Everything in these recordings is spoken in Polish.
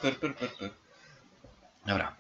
Per. Dobra.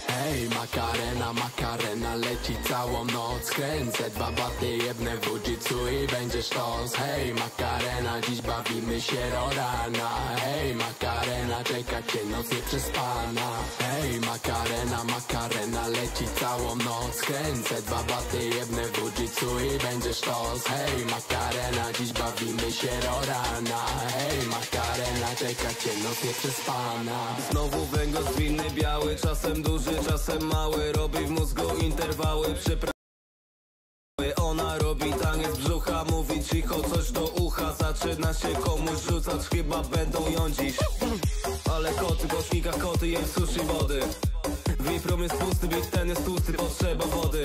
Hej, makarena leci całą noc. Kręcę 2 baty, jedne w jiu-jitsu i będzie sztos. Hej, makarena, dziś bawimy się do rana. Hej, makarena, czeka cię noc nieprzespana. Hej, makarena leci całą noc. Kręcę 2 baty, jedne w jiu-jitsu i będzie sztos. Hej, makarena, dziś bawimy się do rana. Hej, makarena, czeka cię noc nieprzespana. Znowu węgorz winny biały, czasem duży, czasem mały. Robi w mózgu interwały, ona robi taniec brzucha, mówi cicho coś do ucha. Zaczyna się komuś rzucać, chyba będą ją dziś. Ale koty w głośnikach, koty jem sushi wody. Wiprom jest pusty, bit ten jest tłusty, potrzeba wody.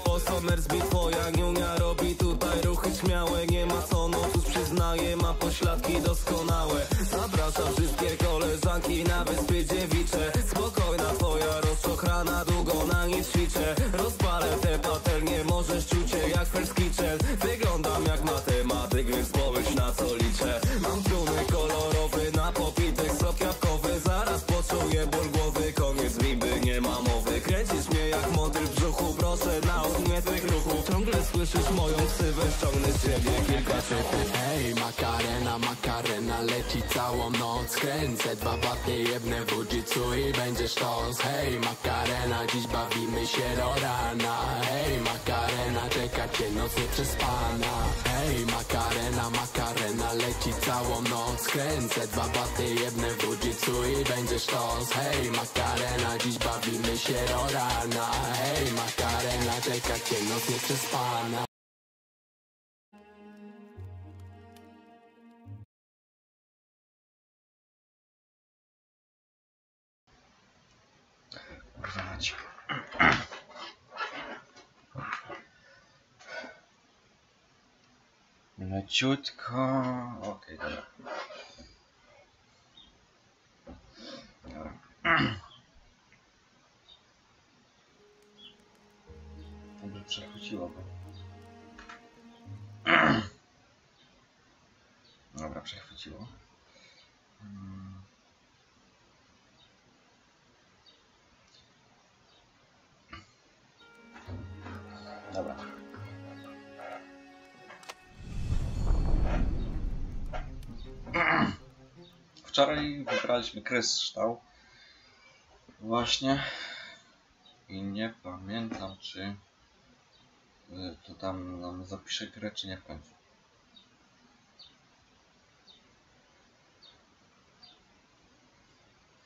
Osomer zbit, twoja niunia robi tutaj ruchy śmiałe. Nie ma co, no cóż przyznaję, ma pośladki doskonałe. Zapraszam wszystkie koleżanki na wyspy dziewicze. Spokojna twoja rozczochrana, długo na nie ćwiczę. Rozpalę te patelnie, możesz czuć się jak ferskiczel. Wyglądam jak matematyk, więc powiedz na co liczę. Mam truny kolorowy, na popitek sok jabłkowy. Zaraz poczuję ból głowy, koniec riby, nie ma mowy. Kręcisz mnie jak motyl w brzuchu, proszę naucz mnie tych ruchów. Ciągle słyszysz moją ksywę, ściągnę z ciebie kilka ciuchów. Hej, makarena leci całą noc. Kręcę 2 baty, jedne w jiu-jitsu i będzie sztos. Hej, makarena, dziś bawimy się do rana. Hej, makarena, czeka cię noc nieprzespana. Hej, makarena leci całą noc. Kręcę 2 baty, jedne w jiu-jitsu i będzie sztos. Hej, makarena, dziś bawimy się do rana. Hej, makarena, czeka cię noc nieprzespana. Kurwa mać. Leciutko. Okej, dobra. Dobra. Dobrze przechwyciło go. Dobra, przechwyciło. Dobra. Wczoraj wybraliśmy kryształ. Właśnie. I nie pamiętam, czy to tam nam zapisze grę, czy nie w końcu.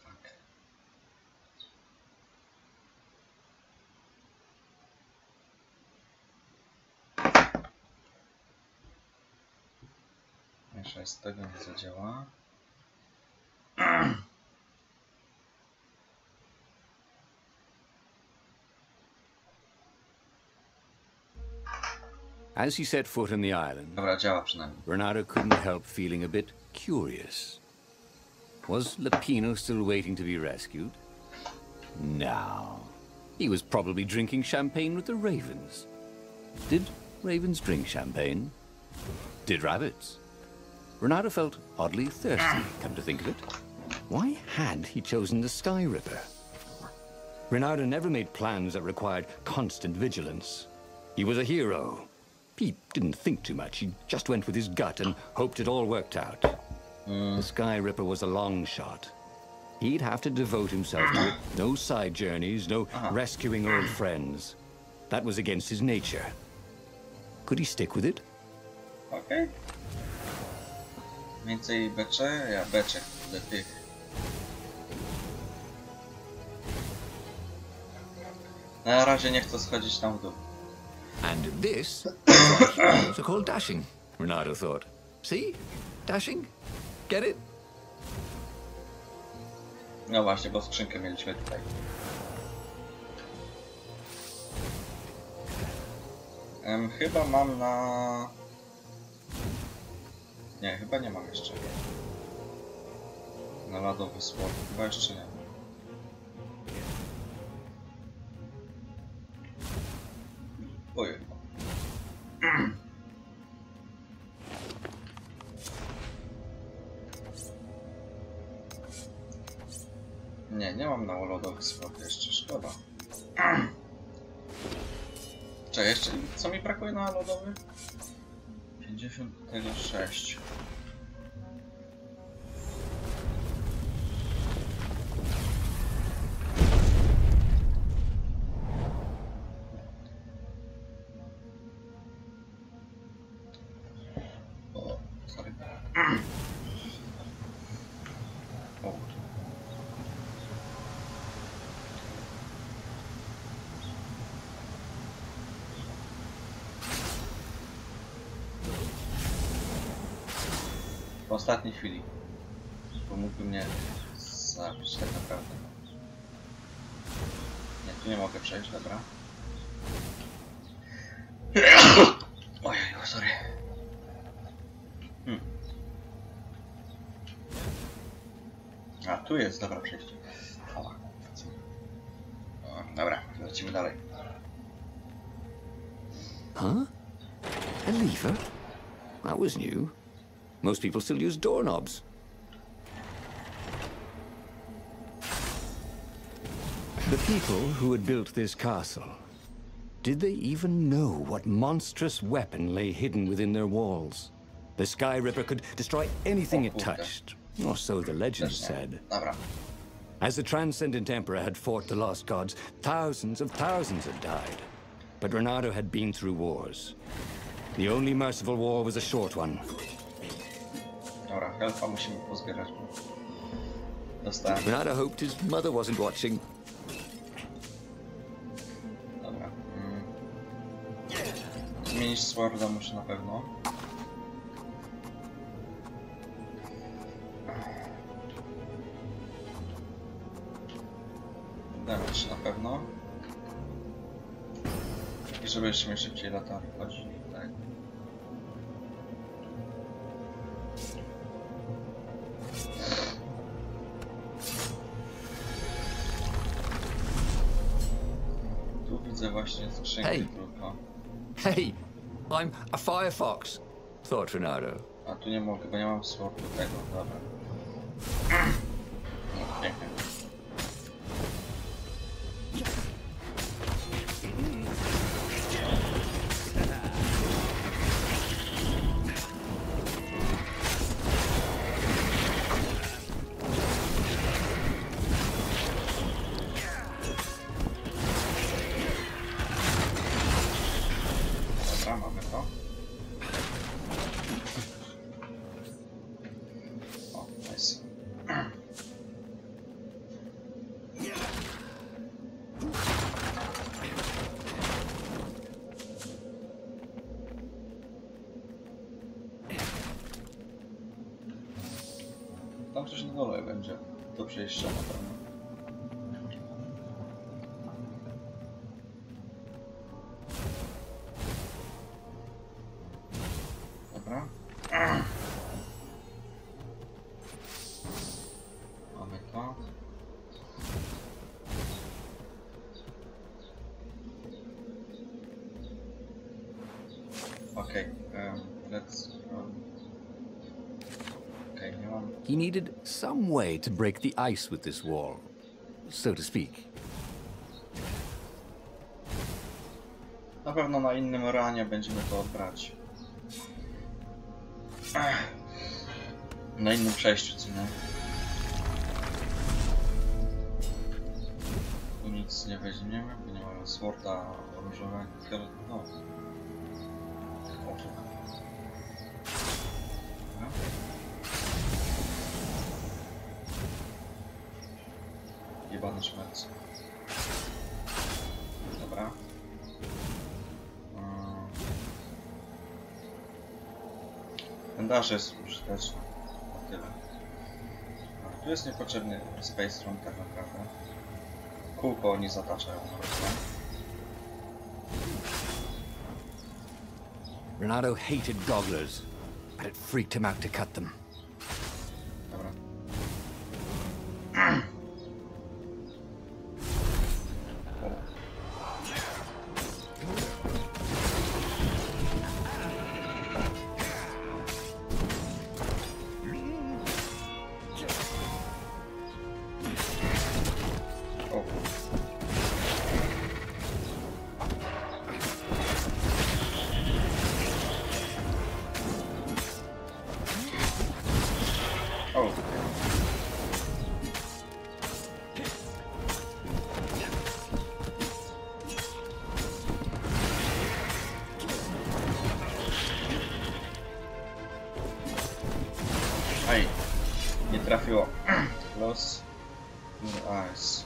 Fuck. Jeszcze z tego nie zadziała. As he set foot in the island, Dobra, działa przynajmniej. Renato couldn't help feeling a bit curious. Was Lapino still waiting to be rescued? No. He was probably drinking champagne with the ravens. Did ravens drink champagne? Did rabbits? Renato felt oddly thirsty, come to think of it. Why had he chosen the Sky Ripper? Renato never made plans that required constant vigilance. He was a hero. He didn't think too much. He just went with his gut and hoped it all worked out. The Sky Ripper was a long shot. He'd have to devote himself to it. No side journeys, no rescuing old friends. That was against his nature. Could he stick with it? Okej. Więcej becze? Ja beczek do tych. Na razie nie chcę schodzić tam w dół. And this so called dashing, Renato thought. See? Dashing? Get it? No właśnie, bo skrzynkę mieliśmy tutaj. Chyba mam na... Nie, chyba nie mam jeszcze. Na lodowy słod. Chyba jeszcze nie. Ojej. Nie, nie mam na lodowy słod jeszcze, szkoda. Czekaj, jeszcze co mi brakuje na lodowy? 56. O, sorry. O. W ostatniej chwili, bo mógłby mnie zabić tak naprawdę. Nie, tu nie mogę przejść, dobra. Ojej, sorry. A, tu jest, dobra, przejście. O, dobra, lecimy dalej. Huh? A lever? That was new. Most people still use doorknobs. The people who had built this castle, did they even know what monstrous weapon lay hidden within their walls? The Sky Ripper could destroy anything it touched, or so the legend said. As the Transcendent Emperor had fought the lost gods, thousands had died. But Renato had been through wars. The only merciful war was a short one. Dobra, helpa musimy pozbierać. Dostałem. Renato hoped his mother wasn't watching. Dobra. Zmienić sworda muszę na pewno. Damage na pewno. I żeby jeszcze mi szybciej latali chodzili, tak. Tu widzę właśnie skrzynki tylko. Hey, I'm a firefox, thought Renato. A tu nie mogę, bo nie mam swordu tego, dobra. No, pięknie. Dobra, mamy to. O, nice. Tam coś na dole będzie do przejścia na pewno. Dobra. Mamy to. Okay, let's... Okay, nie mam... He needed some way to break the ice with this wall, so to speak. Na pewno na innym ranie będziemy to odbrać. Na innym przejściu, co nie? Tu nic nie weźmiemy, bo nie mamy sworda różowego, fioletowego. Jebany szmerc. Dobra. Bandaż jest użyteczny. O tyle. A tu jest niepotrzebny Space Room tak naprawdę. Kółko oni zataczają na rozwój. Renato hated gogglers, but it freaked him out to cut them. Dobra. Aj, nie trafiło. Los. Ice.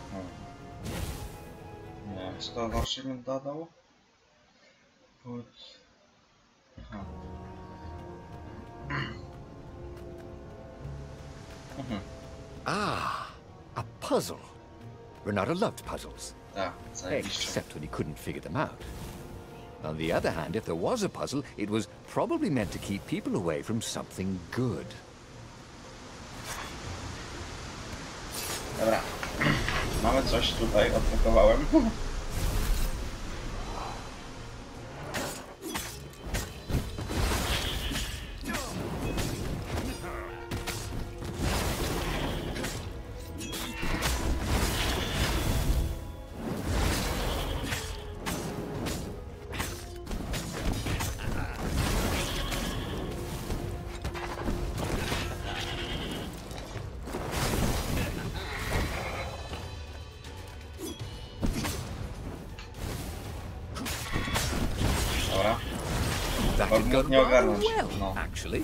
Nie, czy to właśnie mi dodał? Aha. Ah, a puzzle. Renato loved puzzles. Tak, zajebiście. Except when he couldn't figure them out. On the other hand, if there was a puzzle, it was probably meant to keep people away from something good. Dobra. Mamy coś tutaj, odblokowałem. That could go Nie rather ogarnąć. well, No. actually.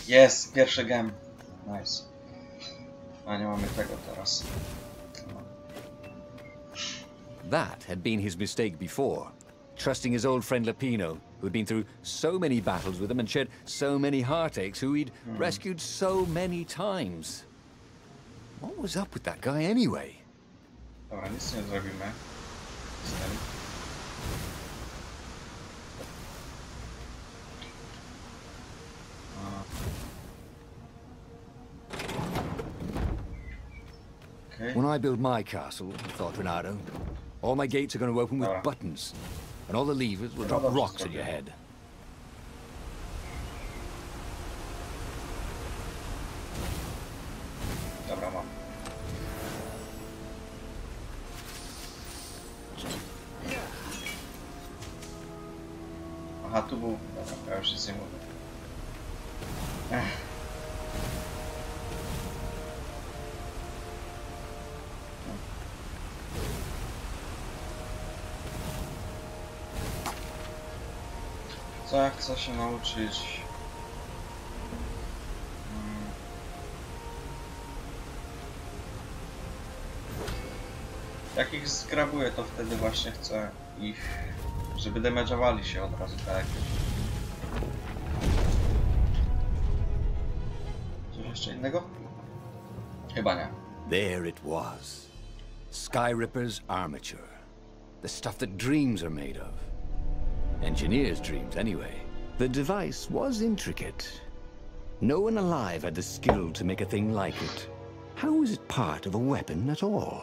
Jest, pierwszy gem. Nice. A nie mamy tego teraz. No. That had been his mistake before, trusting his old friend Lapino, who'd been through so many battles with him and shared so many heartaches, who he'd rescued so many times. What was up with that guy anyway? Dobra, nic nie zrobimy z tym. Okay. When I build my castle, thought Renato, all my gates are going to open with Dobra. buttons, and all the levers will drop Dobra, rocks wszystko at your head. Dobra, mam. Aha, tu był... Dobra, ja już nic nie mówię. Co ja chcę się nauczyć? Jak ich zgrabuję, to wtedy właśnie chcę ich, żeby damage'owali się od razu, tak? Coś jeszcze innego? Chyba nie. There it was. Skyripper's armature. The stuff that dreams are made of. Engineers' dreams, anyway. The device was intricate. No one alive had the skill to make a thing like it. How was it part of a weapon at all?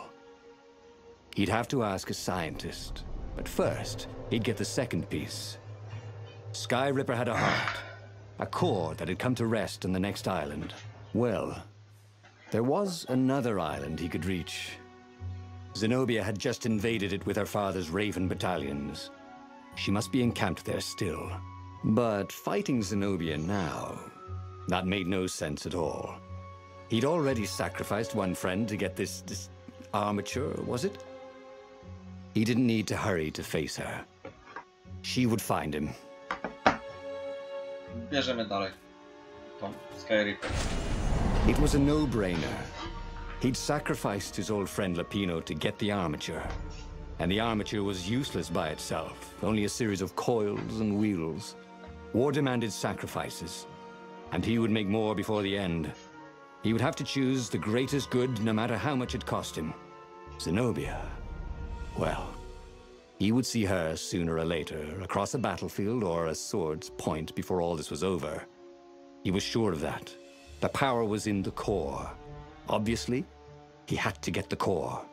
He'd have to ask a scientist. But first, he'd get the second piece. Skyripper had a heart. A core that had come to rest on the next island. Well, there was another island he could reach. Zenobia had just invaded it with her father's Raven battalions. She must be encamped there still. But fighting Zenobia now, that made no sense at all. He'd already sacrificed one friend to get this armature, was it? He didn't need to hurry to face her. She would find him. Bierzemy dalej. Tą Skyripper. It was a no-brainer. He'd sacrificed his old friend Lapino to get the armature. And the armature was useless by itself, only a series of coils and wheels. War demanded sacrifices, and he would make more before the end. He would have to choose the greatest good, no matter how much it cost him. Zenobia. Well, he would see her sooner or later, across a battlefield or a sword's point before all this was over. He was sure of that. The power was in the core. Obviously, he had to get the core.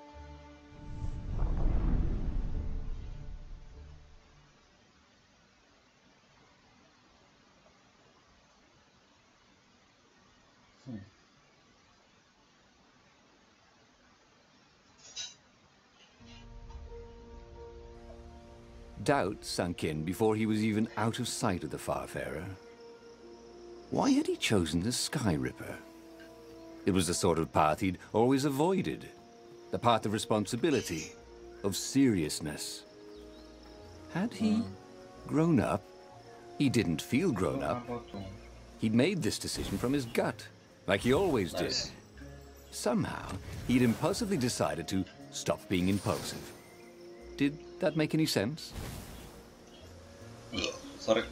Doubt sunk in before he was even out of sight of the Farfarer. Why had he chosen the Sky Ripper? It was the sort of path he'd always avoided. The path of responsibility, of seriousness. Had he grown up? He didn't feel grown up. He'd made this decision from his gut, like he always did. Somehow, he'd impulsively decided to stop being impulsive. Did that make any sense? Sorry.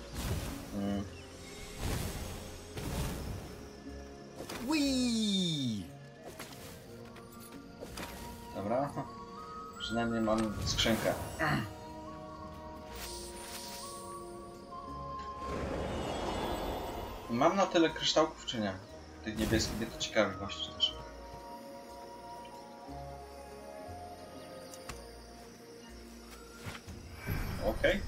Whee! Dobra. Przynajmniej mam skrzynkę. Mam na tyle kryształków, czy nie? Tych niebieskich, mnie to ciekawi właśnie też. Okej.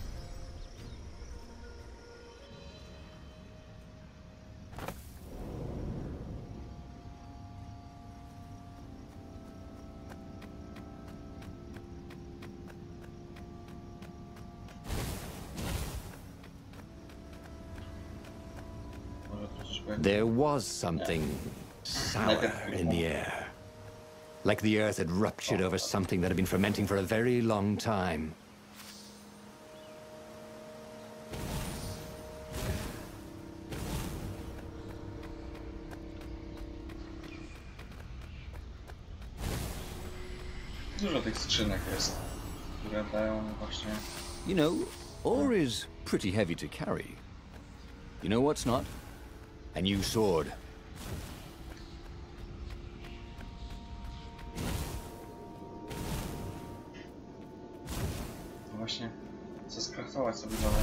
There was something sour in the air. Like the earth had ruptured over something that had been fermenting for a very long time. Dużo tych skrzynek jest, które dają właśnie... You know, ore is pretty heavy to carry. You know what's not? A new sword. Właśnie chcę skraftować sobie nowe.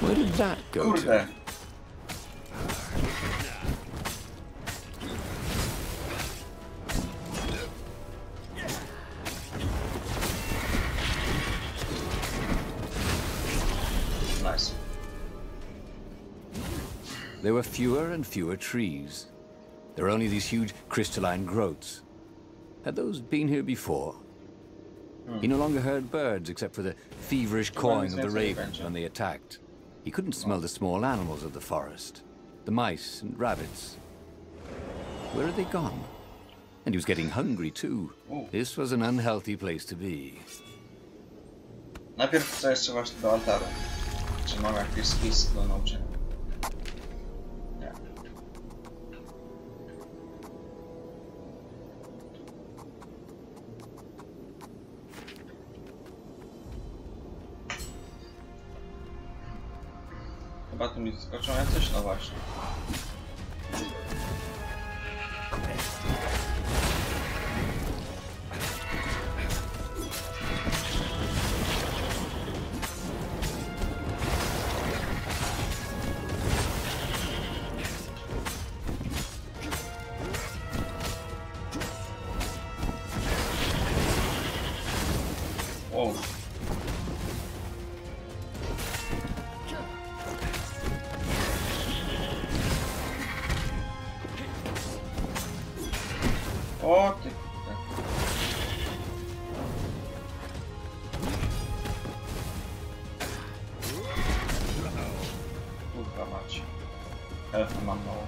Where did that go to? Kurde. Nice. There were fewer and fewer trees. There were only these huge crystalline growths. Had those been here before? He no longer heard birds except for the feverish cawing of the ravens when they attacked. He couldn't smell the small animals of the forest, the mice and rabbits. Where had they gone? And he was getting hungry too. This was an unhealthy place to be. Najpierw chcę jeszcze właśnie do altaru. Czy mam jakiś spis do nauczenia? Nie. Chyba tu mi skoczą jacyś? No właśnie. O. O ty. Kurwa mać. Elfy mam mało.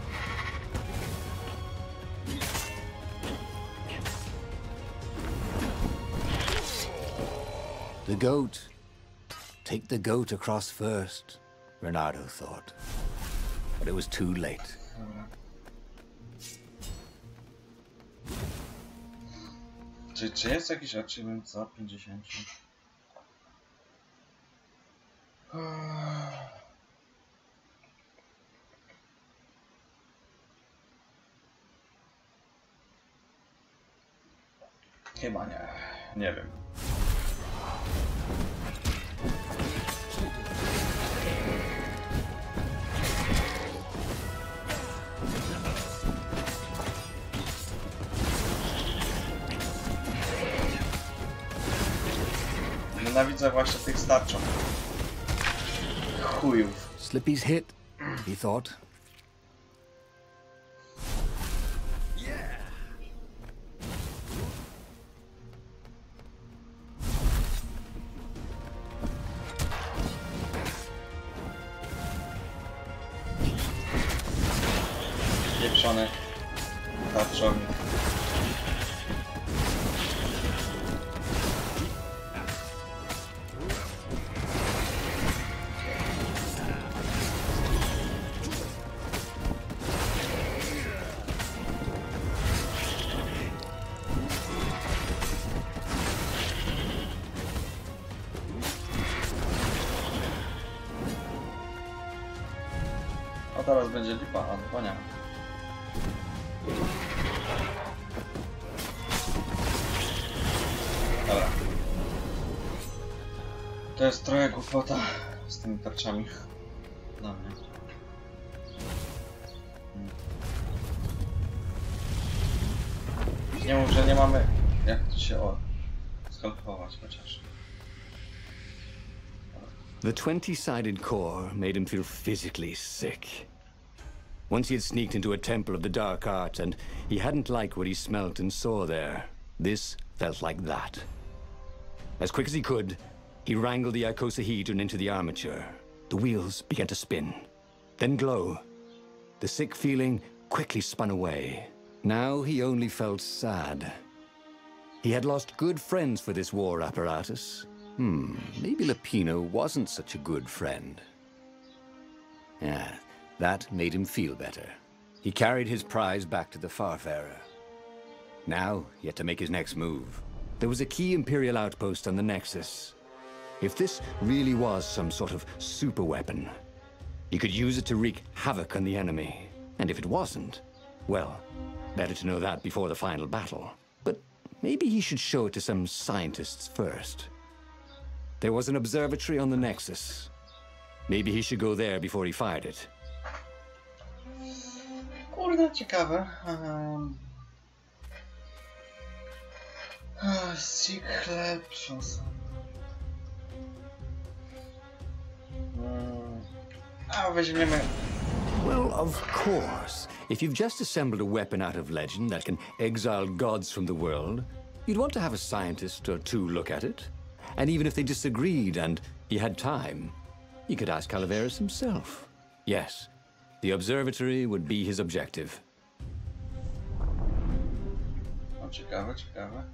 The goat. Take the goat across first, Renato thought. But it was too late. Dobra. Czy jest jakiś achievement za 50? Chyba nie. Nie wiem. Nienawidzę właśnie tych starczą. Chujów. Slippy's hit, he thought. Pieprzony tarczownik. A teraz będzie lipa, a lipa nie ma. Dobra. To jest trochę głupota z tymi tarczami. Dla mnie. Nie mów, że nie mamy jak tu się skalkulować chociaż. The 20-sided core made him feel physically sick. Once he had sneaked into a temple of the dark arts and he hadn't liked what he smelt and saw there. This felt like that. As quick as he could, he wrangled the icosahedron into the armature. The wheels began to spin, then glow. The sick feeling quickly spun away. Now he only felt sad. He had lost good friends for this war apparatus. Maybe Lapino wasn't such a good friend. Yeah, that made him feel better. He carried his prize back to the Farfarer. Now, he had to make his next move. There was a key Imperial outpost on the Nexus. If this really was some sort of super weapon, he could use it to wreak havoc on the enemy. And if it wasn't, well, better to know that before the final battle. But maybe he should show it to some scientists first. There was an observatory on the Nexus. Maybe he should go there before he fired it. Kurde, ciekawe. Sik lepszą są. A weźmiemy. Well, of course. If you've just assembled a weapon out of legend that can exile gods from the world, you'd want to have a scientist or two look at it. And even if they disagreed and he had time, he could ask Calaveras himself. Yes, the observatory would be his objective. O, ciekawe, ciekawe.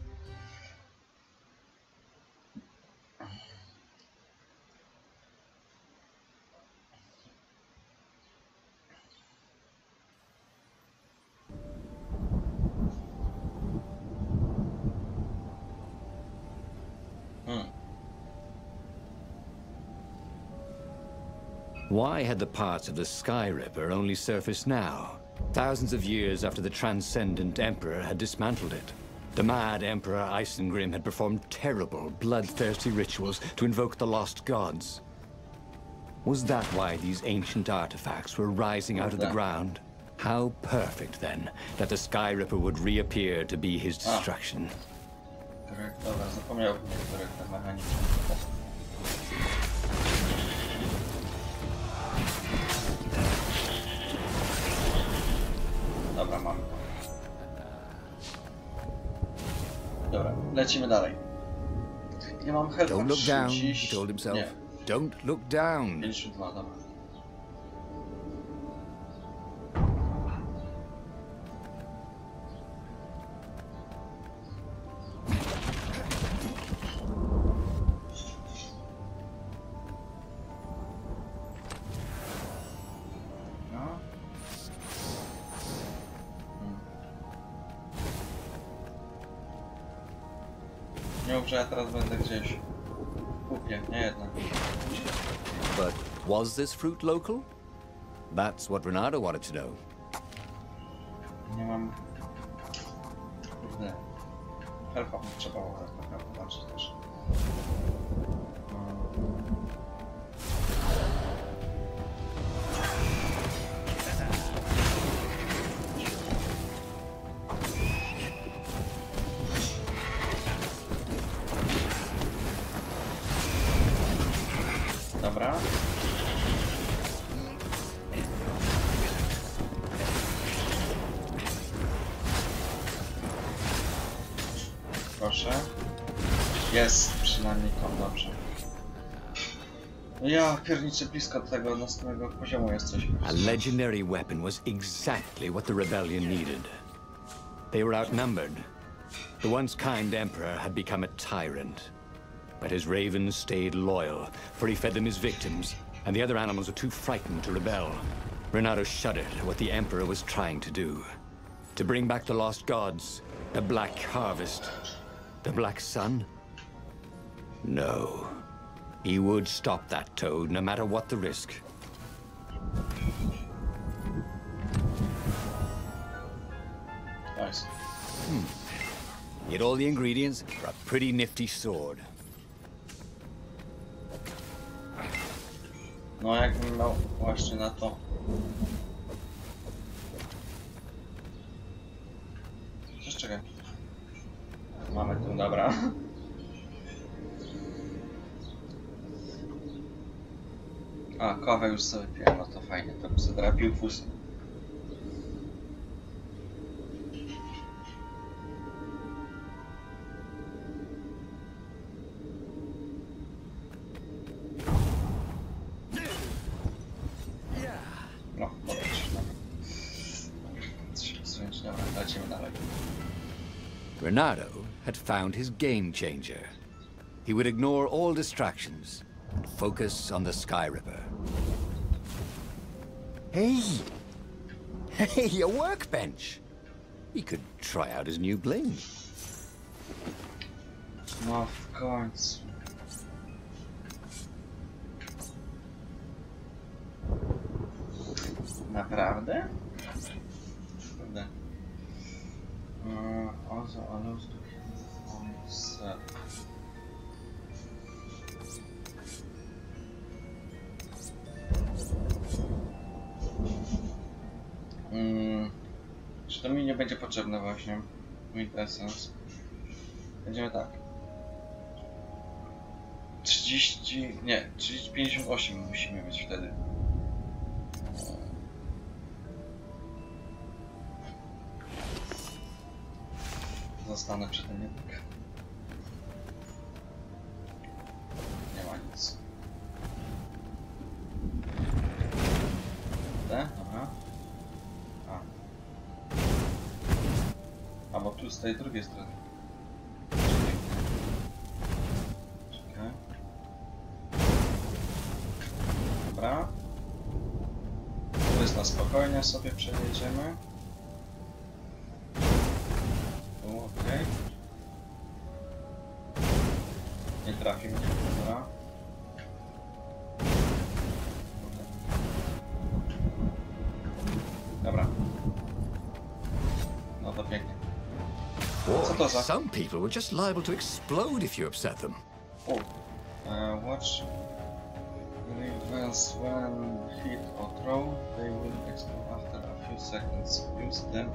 Why had the parts of the Sky Ripper only surfaced now, thousands of years after the Transcendent Emperor had dismantled it? The mad Emperor Isengrim had performed terrible, bloodthirsty rituals to invoke the lost gods. Was that why these ancient artifacts were rising out of the ground? How perfect, then, that the Sky Ripper would reappear to be his destruction. Dobra, zapomniałbym niektórych mechanizmów. Dobra, mamy to. Dobra, lecimy dalej. Nie mam health. Don't look down, he told himself. Nie. Don't look down. 52, dobra. Nie mów, że ja teraz będę gdzieś w kupie, nie jednak. But was this fruit local? That's what Renato wanted to know. Nie mam... Kurde. Helpa mi trzeba było tak popatrzeć też. Dobra. Proszę. Jest przynajmniej tam dobrze. Ja pierniczę blisko tego następnego poziomu jesteś. A legendary weapon was exactly what the rebellion needed. They were outnumbered. The once kind emperor had become a tyrant. But his ravens stayed loyal, for he fed them his victims, and the other animals were too frightened to rebel. Renato shuddered at what the emperor was trying to do. To bring back the lost gods, the black harvest, the black sun? No. He would stop that toad, no matter what the risk. Nice. He had all the ingredients for a pretty nifty sword. No jakbym miał właśnie na to. Chociaż czekaj. Mamy tu, dobra. A, kawę już sobie piłem, no to fajnie, to bym sobie drapił fusy. No, dobra, lecimy dalej. Renato had found his game changer. He would ignore all distractions and focus on the Sky Ripper. Hey! Hey, a workbench! He could try out his new bling. No w końcu. Naprawdę? Kurde. Also allows to on set. Czy to mi nie będzie potrzebne właśnie? With essence. Będziemy tak. 58 musimy mieć wtedy. Zostanę przy tym jednak. Nie ma nic. Dobra. A bo tu z tej drugiej strony. Czekaj. Dobra. Tu jest na spokojnie, sobie przejedziemy. Okej. Nie trafił mnie, dobra. Dobra. No to pięknie. Co to za... Some people were just liable to explode if you upset them. Watch. Events when hit or throw, they will explode after a few seconds. Use them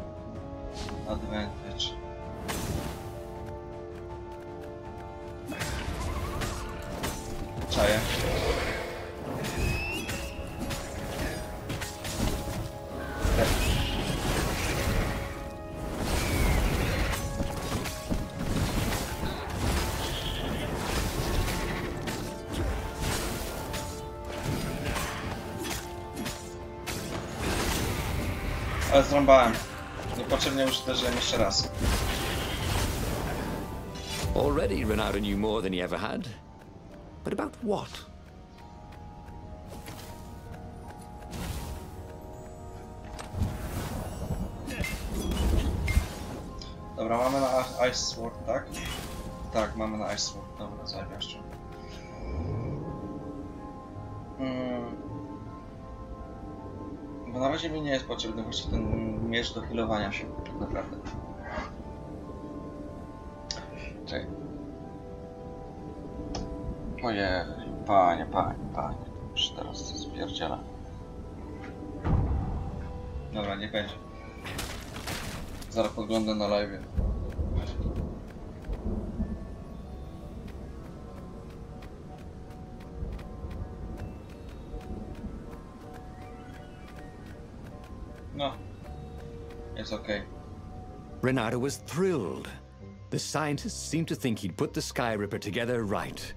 advantage. Czaję. Ale zrąbałem. Niepotrzebnie już uderzyłem jeszcze raz. Already Renato knew more than he ever had. But about what? Dobra, mamy na Ice Sword, tak? Tak, mamy na Ice Sword. Dobra, zajebiaszczą. Bo na razie mi nie jest potrzebny właśnie ten miecz do healowania się, tak naprawdę. Czekaj. Ojej, panie. Już teraz to spierdziela. Dobra, nie będzie. Zaraz podglądam na live. No, it's okay. Renato was thrilled. The scientists seemed to think he'd put the Sky Ripper together right.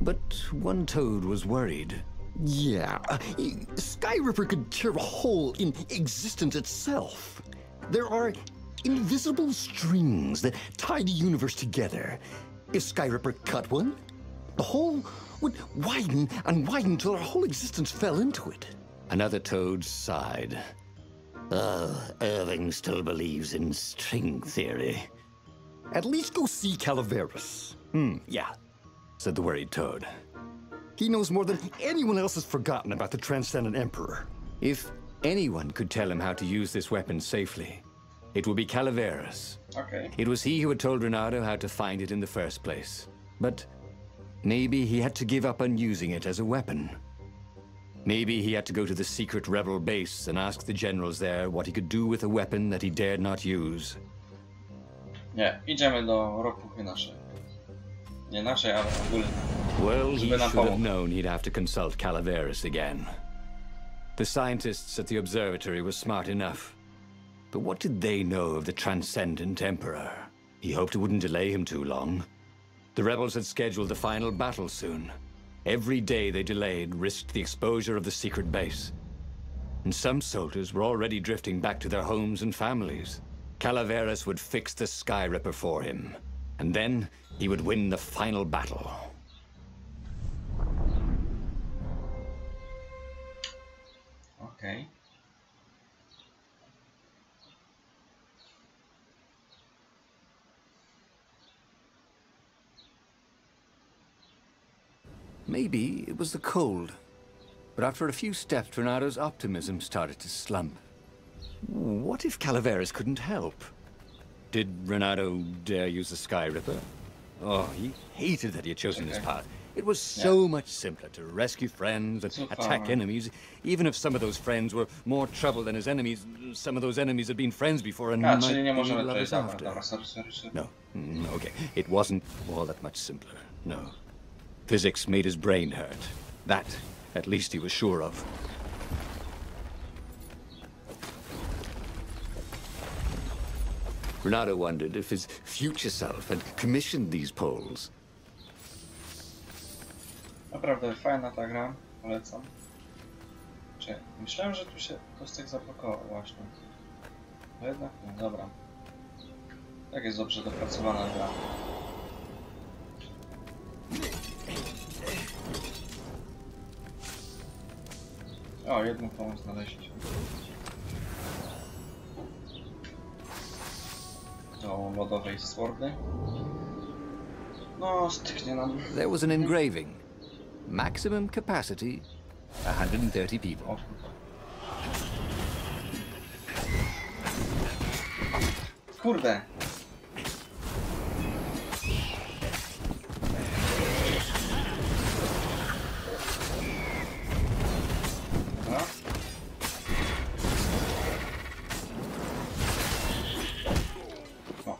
But one toad was worried. Yeah, Sky Ripper could tear a hole in existence itself. There are invisible strings that tie the universe together. If Sky Ripper cut one, the hole would widen and widen till our whole existence fell into it. Another toad sighed. Irving still believes in string theory. At least go see Calaveras. Yeah, said the worried toad. He knows more than anyone else has forgotten about the Transcendent Emperor. If anyone could tell him how to use this weapon safely, it would be Calaveras. Okay. It was he who had told Renato how to find it in the first place. But maybe he had to give up on using it as a weapon. Maybe he had to go to the secret rebel base and ask the generals there what he could do with a weapon that he dared not use. Nie, idziemy do ropuchy naszej. Nie naszej, ale ogólnie. Well, he Żeby nam should have pomóc. known he'd have to consult Calaveras again. The scientists at the observatory were smart enough. But what did they know of the Transcendent Emperor? He hoped it wouldn't delay him too long. The rebels had scheduled the final battle soon. Every day they delayed risked the exposure of the secret base. And some soldiers were already drifting back to their homes and families. Calaveras would fix the Sky Ripper for him. And then he would win the final battle. Okay. Maybe it was the cold. But after a few steps, Renato's optimism started to slump. What if Calaveras couldn't help? Did Renato dare use the Sky Ripper? Oh, he hated that he had chosen this path. It was so much simpler to rescue friends and attack enemies, even if some of those friends were more trouble than his enemies. Some of those enemies had been friends before and might czyli nie be możemy lovers przejść. after. Dobra, sorry. No, okay. It wasn't all that much simpler, no. Physics made his brain hurt. That, at least he was sure of. Renato wondered if his future self had commissioned these poles. Naprawdę fajna ta gra, polecam. Czekaj, myślałem, że tu się kostek zablokował właśnie. No jednak nie, dobra. Tak jest dobrze dopracowana gra. O, jedną pomoc znaleźliśmy. Do lodowej swordy. No, styknie nam. There was an engraving. Maximum capacity, 130 people. O, kurde. No. O.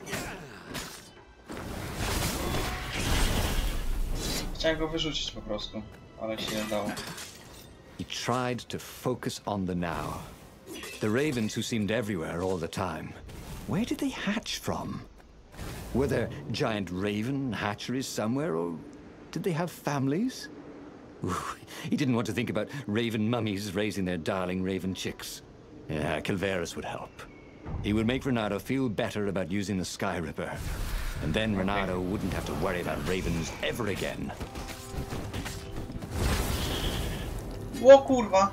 Chciałem go wyrzucić po prostu, ale się nie dało. He tried to focus on the now. The ravens who seemed everywhere all the time. Where did they hatch from? Were there giant raven hatcheries somewhere, or did they have families? Ooh, he didn't want to think about raven mummies raising their darling raven chicks. Yeah, Calaveras would help. He would make Renato feel better about using the Sky Ripper. And then Renato wouldn't have to worry about ravens ever again. O kurwa!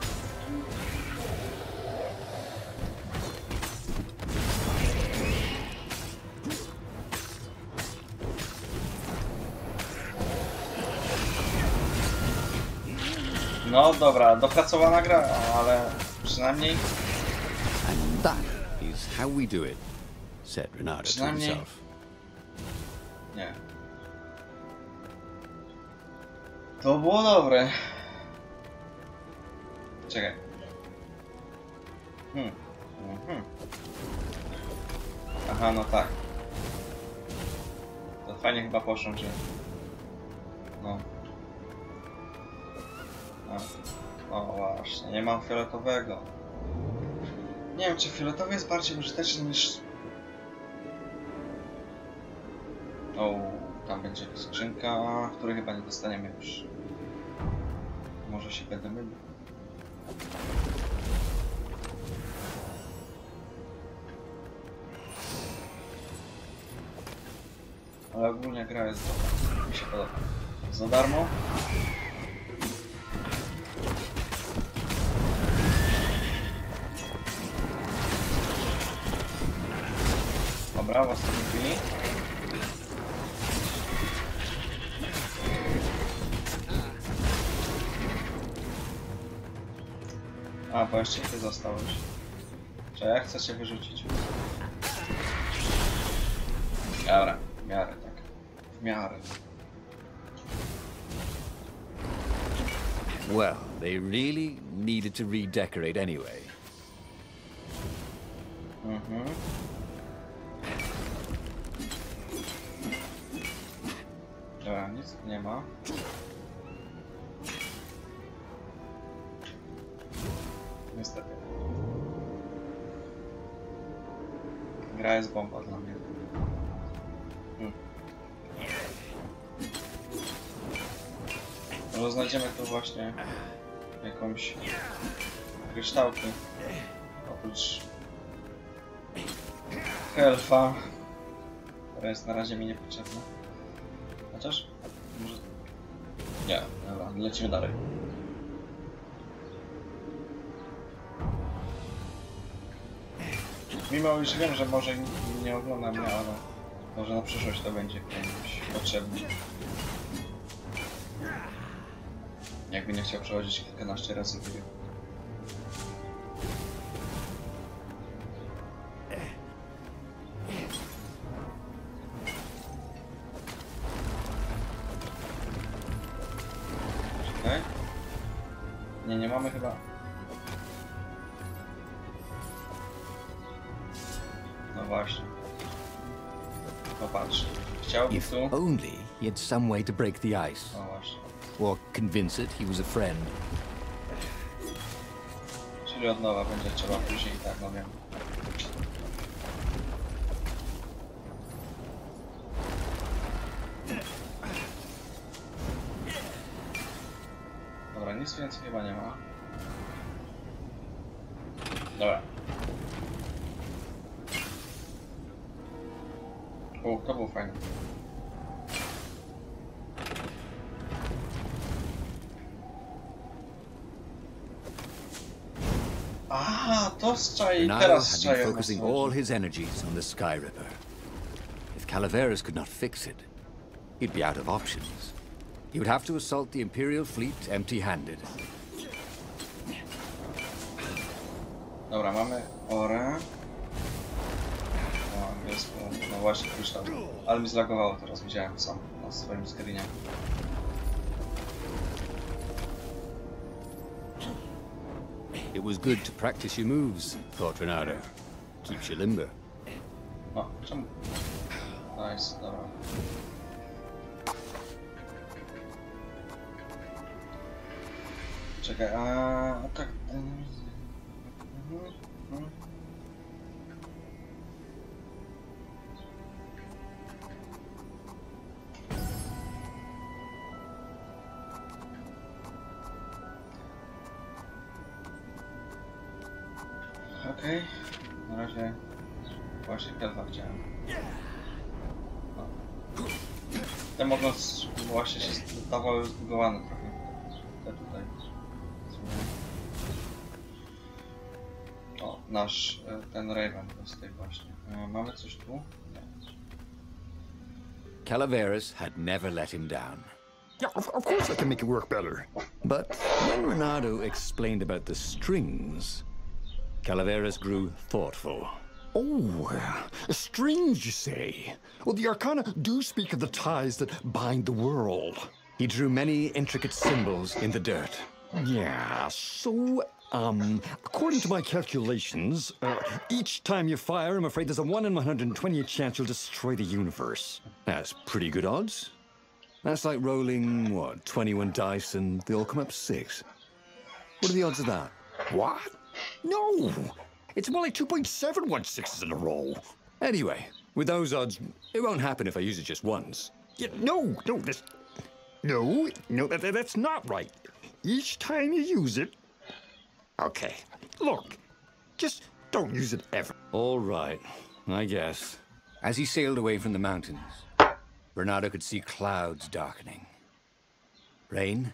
No dobra, dopracowana gra, ale przynajmniej... And that is how we do it, said Renato to Przynajmniej... himself. Nie. To było dobre. Czekaj. Aha, no tak. To fajnie chyba poszło, że... No. O właśnie, nie mam fioletowego. Nie wiem, czy fioletowy jest bardziej użyteczny niż... O, tam będzie skrzynka, której chyba nie dostaniemy już. Może się będę mylił. Ale ogólnie gra jest dobra. Mi się podoba. Za darmo. Dobra, w ostatniej chwili. A, bo jeszcze ty zostałeś. Czy ja chcę cię wyrzucić? Dobra, w miarę tak. W miarę. Well, they really needed to redecorate anyway. Dobra, nic tu nie ma. Niestety. Gra jest bomba dla mnie. Może znajdziemy tu właśnie jakąś kryształki. Oprócz Helfa, która jest na razie mi niepotrzebna. Chociaż? Może... Nie, dobra, lecimy dalej. Mimo już wiem, że może nie oglądam mnie, ale może na przyszłość to będzie komuś potrzebne. Jakby nie chciał przechodzić kilkanaście razy gry. Czekaj. Nie mamy chyba... No właśnie. Popatrz. Chciałbym If tu... only he had some way to break the ice, No właśnie. or convince it he was a friend. Czyli od nowa będzie trzeba później, tak, no wiem. Dobra, nic więcej chyba nie ma. Dobra. O, to było fajne. Aha, to strzai, Renato teraz had strzai. been focusing all his energies on the Sky Ripper. If Calaveras could not fix it, he'd be out of options. He would have to assault the Imperial fleet empty-handed. Dobra, mamy orę. O, jest, no właśnie kryształ. Ale mi zlagowało teraz, widziałem sam na swoim screenie. It was good to practice your moves, thought Renato. Keeps you limber. No, czemu? Nice, dobra. Czekaj, a tak... Okej, na razie właśnie Helfa chciałem. No. Te mogą właśnie się zdawały zbugowane trochę. Te tutaj. O, nasz ten Raven to jest tej właśnie. Mamy coś tu? Nie. Calaveras had never let him down. Yeah, of course I can make it work better. But when Renato explained about the strings, Calaveras grew thoughtful. Oh, strings, you say? Well, the Arcana do speak of the ties that bind the world. He drew many intricate symbols in the dirt. Yeah, so, according to my calculations, each time you fire, I'm afraid there's a 1 in 120 chance you'll destroy the universe. That's pretty good odds. That's like rolling, what, 21 dice and they all come up 6. What are the odds of that? What? No! It's more like 2.716s in a row. Anyway, with those odds, it won't happen if I use it just once. Yeah, no, that's not right. Each time you use it... Okay, look, just don't use it ever. All right, I guess. As he sailed away from the mountains, Bernardo could see clouds darkening. Rain?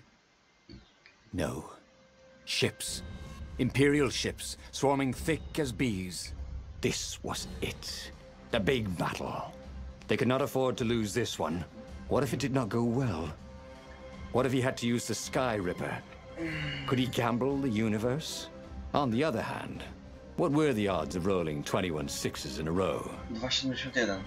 No. Ships. Imperial ships, swarming thick as bees. This was it. The big battle. They could not afford to lose this one. What if it did not go well? What if he had to use the Sky Ripper? Could he gamble the universe? On the other hand, what were the odds of rolling 21 sixes in a row? 2,71.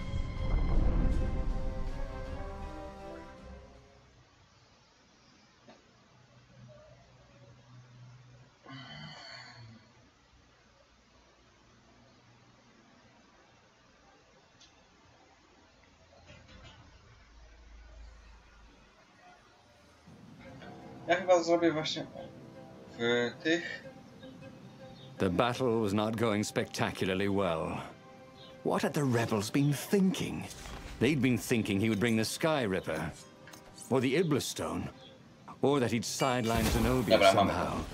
Ja chyba zrobię właśnie w tych. The battle was not going spectacularly well. What had the rebels been thinking? They'd been thinking he would bring the Sky Ripper, or the Iblis Stone, or that he'd sideline Zenobia somehow,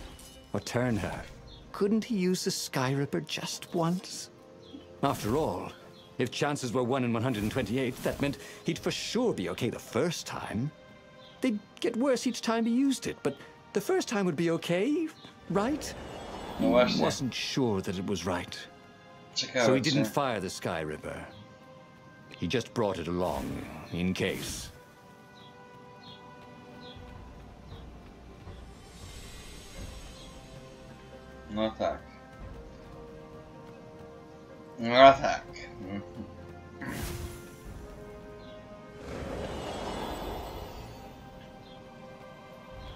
or turn her. Couldn't he use the Sky Ripper just once? After all, if chances were 1 in 128, that meant he'd for sure be okay the first time. They'd get worse each time he used it, but the first time would be okay, right? He wasn't sure that it was right. So he didn't fire the Sky Ripper. He just brought it along, in case. No tak. No tak.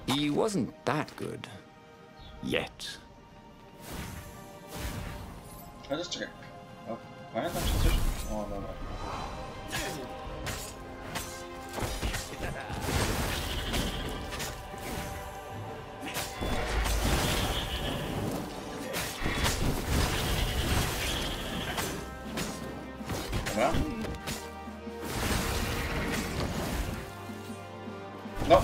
He wasn't that good. Yet. Chociaż czekaj. O, pamiętam przecież. O, dobra. Dobra. No.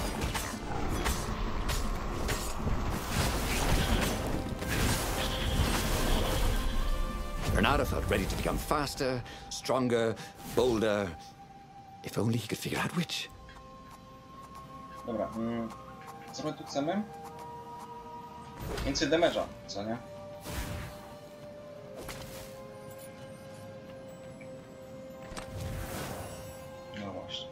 Bernardo felt ready to become faster, stronger, bolder. If only he could figure out which. Dobra. Co my tu chcemy? Więcej damage'a, co nie? No właśnie.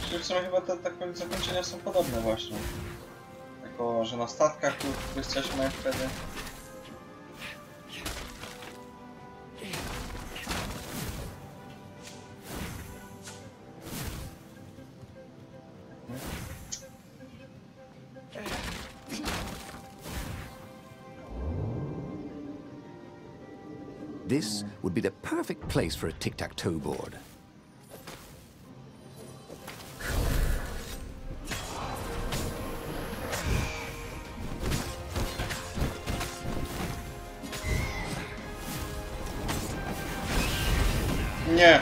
Czyli w sumie chyba te zakończenia są podobne właśnie. Tylko, że na statkach tu jesteśmy wtedy. This would be the perfect place for a tic-tac-toe board. Nie!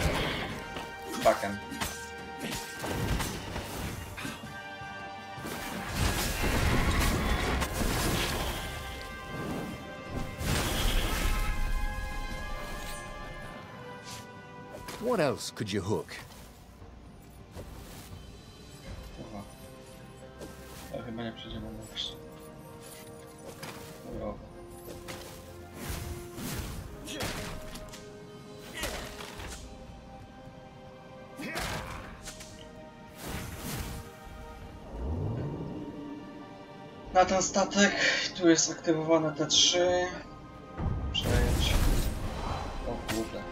Fucking. What else could you hook? Kurwa. Ja chyba nie przejdziemy na właśnie. chujowo. Na ten statek tu jest aktywowane T3. Przejdź. O kurde.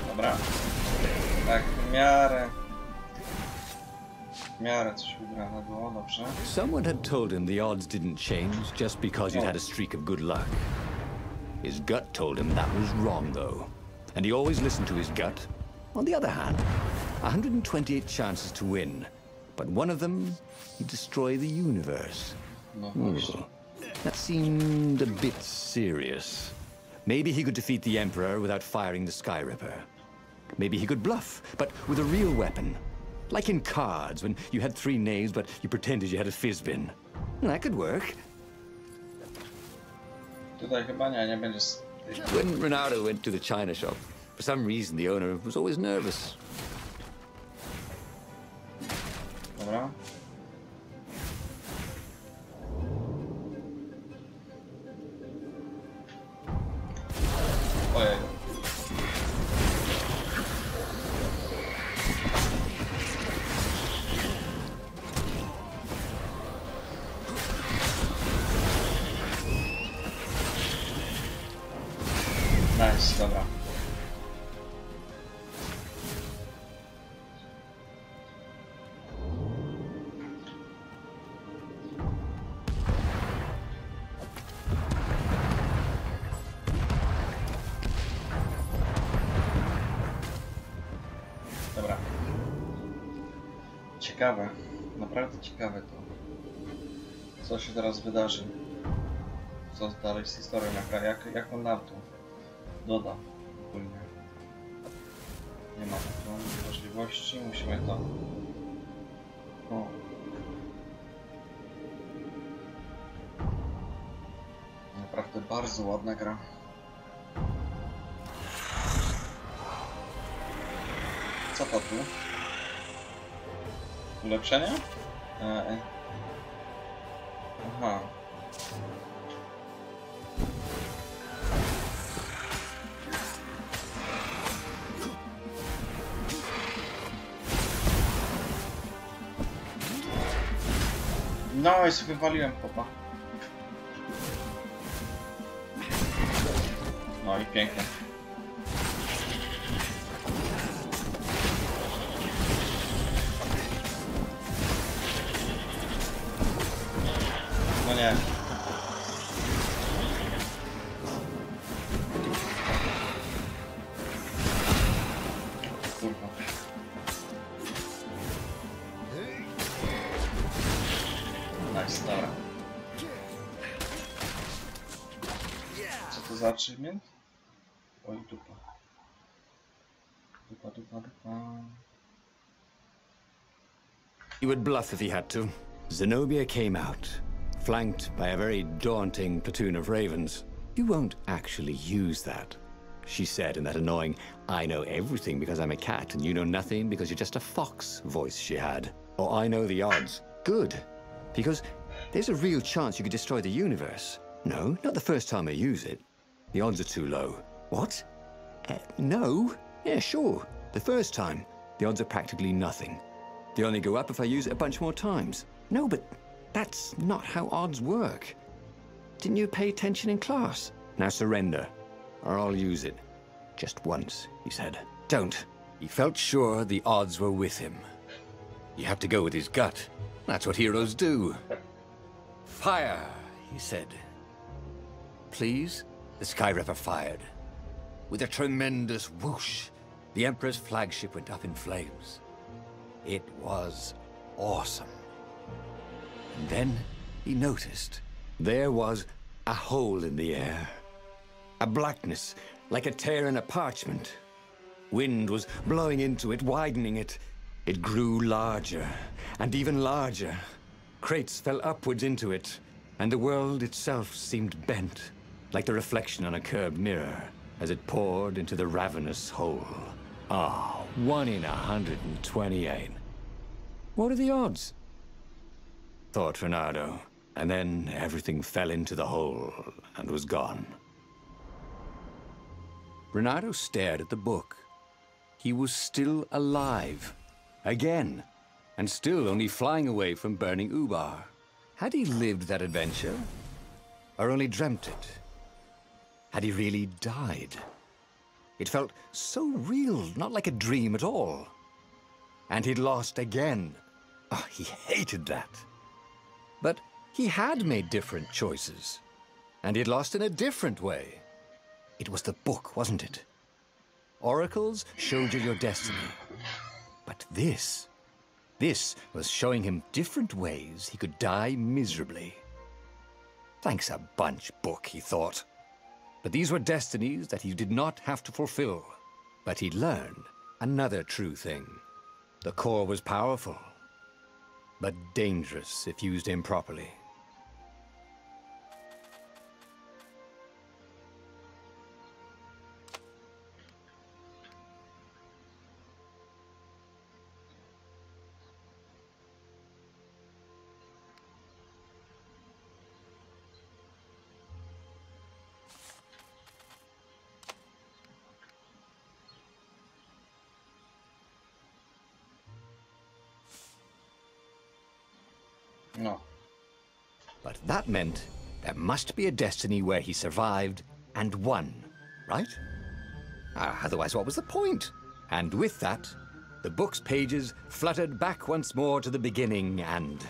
Dobra. Tak, w miarę coś ugrane było, dobrze. Someone had told him the odds didn't change just because he'd had a streak of good luck. His gut told him that was wrong, though. And he always listened to his gut. On the other hand, 128 chances to win. But one of them, he'd destroy the universe. No właśnie. That seemed a bit serious. Maybe he could defeat the Emperor without firing the Sky Ripper. Maybe he could bluff, but with a real weapon. Like in cards, when you had 3 knaves, but you pretended you had a fizbin. That could work. Tutaj chyba nie będzie... When Ronaldo went to the china shop, for some reason the owner was always nervous. Dobra. Ojej. Nice, dobra. Dobra. Ciekawe. Naprawdę ciekawe to. Co się teraz wydarzy. Co dalej z historią, jak on nam to doda ogólnie. Nie ma tu możliwości, musimy to... O. Naprawdę bardzo ładna gra. Co to tu? Ulepszenie? Aha. No i sobie wywaliłem popa. No i pięknie. No nie. Kurwa. Nice, dobra. Co to za achievement? Oj, dupa. Dupa. He would bluff if he had to. Zenobia came out, flanked by a very daunting platoon of ravens. You won't actually use that, she said in that annoying, I know everything because I'm a cat and you know nothing because you're just a fox voice she had. Or I know the odds. Good. Because there's a real chance you could destroy the universe. No, not the first time I use it. The odds are too low. What? No? Yeah, sure. The first time, the odds are practically nothing. They only go up if I use it a bunch more times. No, but that's not how odds work. Didn't you pay attention in class? Now surrender, or I'll use it. Just once, he said. Don't. He felt sure the odds were with him. You have to go with his gut. That's what heroes do. Fire, he said. Please? The Sky Ripper fired. With a tremendous whoosh, the Emperor's flagship went up in flames. It was awesome. And then he noticed. There was a hole in the air. A blackness, like a tear in a parchment. Wind was blowing into it, widening it. It grew larger and even larger. Crates fell upwards into it, and the world itself seemed bent, like the reflection on a curved mirror, as it poured into the ravenous hole. Ah, 1 in 128. What are the odds? Thought Renato, and then everything fell into the hole and was gone. Renato stared at the book. He was still alive. Again. And still only flying away from burning Ubar. Had he lived that adventure? Or only dreamt it? Had he really died? It felt so real, not like a dream at all. And he'd lost again. Oh, he hated that. But he had made different choices. And he'd lost in a different way. It was the book, wasn't it? Oracles showed you your destiny. But this was showing him different ways he could die miserably. Thanks a bunch, book, he thought. But these were destinies that he did not have to fulfill. But he'd learned another true thing. The core was powerful, but dangerous if used improperly. No. But that meant there must be a destiny where he survived and won, right? Otherwise, what was the point? And with that, the book's pages fluttered back once more to the beginning, and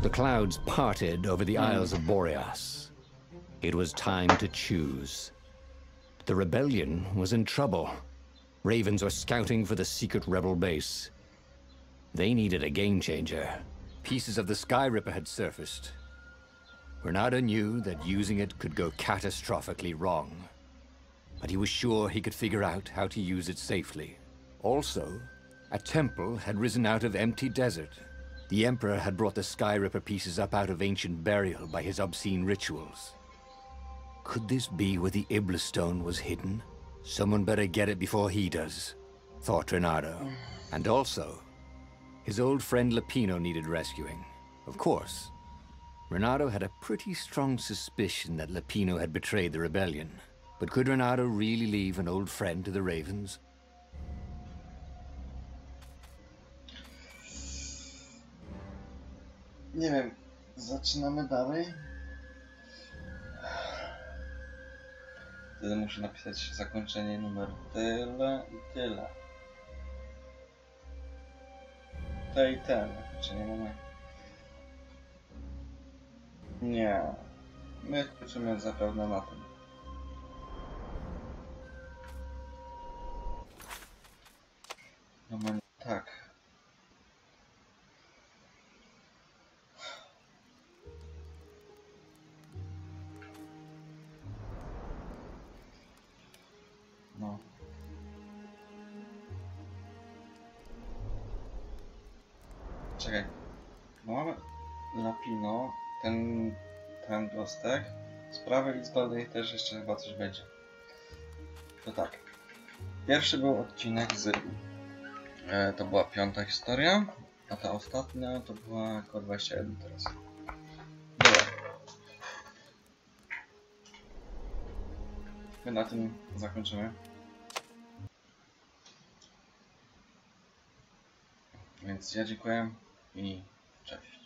the clouds parted over the Isles of Boreas. It was time to choose. The rebellion was in trouble. Ravens were scouting for the secret rebel base. They needed a game changer. Pieces of the Sky Ripper had surfaced. Renato knew that using it could go catastrophically wrong. But he was sure he could figure out how to use it safely. Also, a temple had risen out of empty desert. The Emperor had brought the Sky Ripper pieces up out of ancient burial by his obscene rituals. Could this be where the Iblis stone was hidden? Someone better get it before he does, thought Renato. And also, his old friend Lupino needed rescuing. Of course, Renato had a pretty strong suspicion that Lupino had betrayed the rebellion. But could Renato really leave an old friend to the Ravens? Nie wiem, zaczynamy dalej. Wtedy muszę napisać zakończenie numer tyle i tyle. Te i ten, czy nie mamy? Nie. My kończymy zapewne na tym. No tak. No. Czekaj. No mamy Lapino, ten gostek. Z prawej liczby też jeszcze chyba coś będzie. To tak. Pierwszy był odcinek z... to była 5. historia, a ta ostatnia to była około 21 teraz. Dobra. My na tym zakończymy. Więc ja dziękuję i cześć.